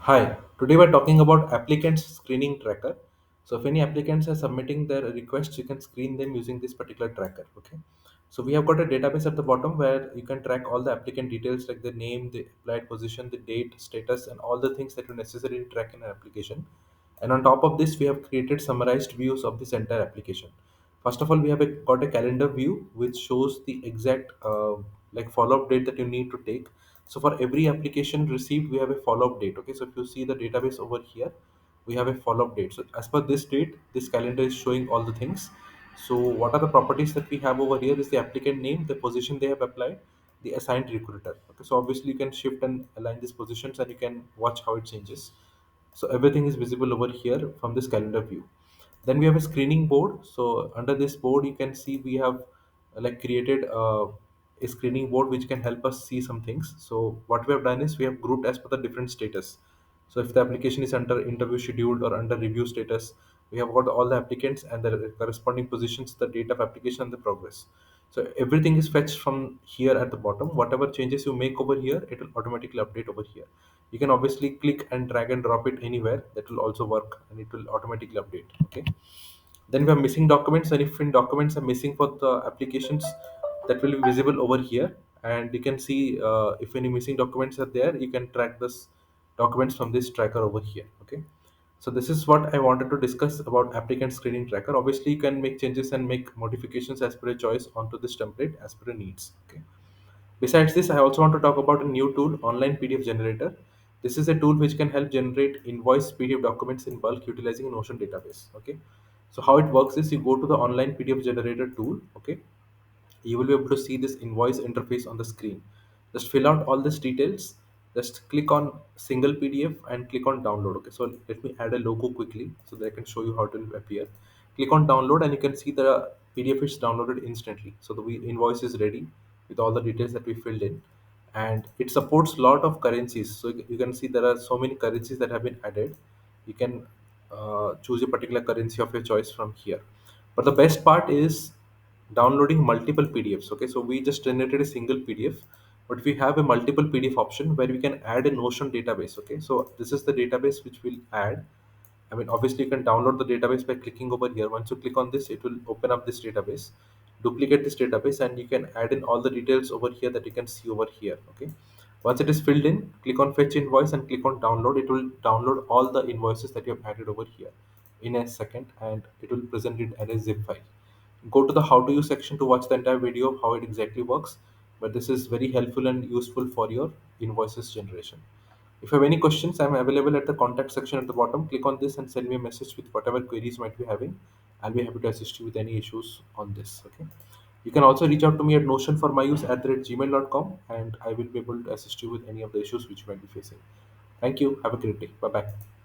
Hi, today we're talking about Applicants Screening Tracker. So if any applicants are submitting their requests, you can screen them using this particular tracker. Okay. So we have got a database at the bottom where you can track all the applicant details like the name, the applied position, the date, status, and all the things that you necessarily track in an application. And on top of this, we have created summarized views of this entire application. First of all, we have got a calendar view which shows the exact like follow-up date that you need to take. So for every application received, we have a follow-up date. Okay, so if you see the database over here, we have a follow-up date. So as per this date, this calendar is showing all the things. So what are the properties that we have over here is the applicant name, the position they have applied, the assigned recruiter. Okay, so obviously you can shift and align these positions and you can watch how it changes. So everything is visible over here from this calendar view. Then we have a screening board. So under this board you can see we have created a screening board which can help us see some things. So what we have done is we have grouped as per the different status. So if the application is under interview scheduled or under review status, we have got all the applicants and the corresponding positions, the date of application and the progress. So everything is fetched from here at the bottom. Whatever changes you make over here, it will automatically update over here. You can obviously click and drag and drop it anywhere. That will also work and it will automatically update. Okay. Then we have missing documents, and if in documents are missing for the applications, that will be visible over here. And you can see if any missing documents are there, you can track this documents from this tracker over here. Okay. So this is what I wanted to discuss about applicant screening tracker. Obviously, you can make changes and make modifications as per your choice onto this template as per your needs. Okay. Besides this, I also want to talk about a new tool, Online PDF Generator. This is a tool which can help generate invoice PDF documents in bulk utilizing a Notion database. Okay. So how it works is you go to the Online PDF Generator tool. Okay, you will be able to see this invoice interface on the screen. Just fill out all these details. Just click on single PDF and click on download. Okay, so let me add a logo quickly so that I can show you how it will appear. Click on download and you can see the PDF is downloaded instantly. So the invoice is ready with all the details that we filled in, and it supports lot of currencies. So you can see there are so many currencies that have been added. You can choose a particular currency of your choice from here. But the best part is downloading multiple PDFs. Okay, so we just generated a single PDF, but we have a multiple PDF option where we can add a Notion database. Okay, so this is the database which we'll add. I mean, obviously, you can download the database by clicking over here. Once you click on this, it will open up this database, duplicate this database, and you can add in all the details over here that you can see over here. Okay, once it is filled in, click on fetch invoice and click on download. It will download all the invoices that you have added over here in a second, and it will present it as a zip file. Go to the how to use section to watch the entire video of how it exactly works, but this is very helpful and useful for your invoices generation. If you have any questions, I'm available at the contact section at the bottom. Click on this and send me a message with whatever queries you might be having. I'll be happy to assist you with any issues on this. Okay, you can also reach out to me at notionformyuse@gmail.com, and I will be able to assist you with any of the issues which you might be facing. Thank you. Have a great day. Bye bye.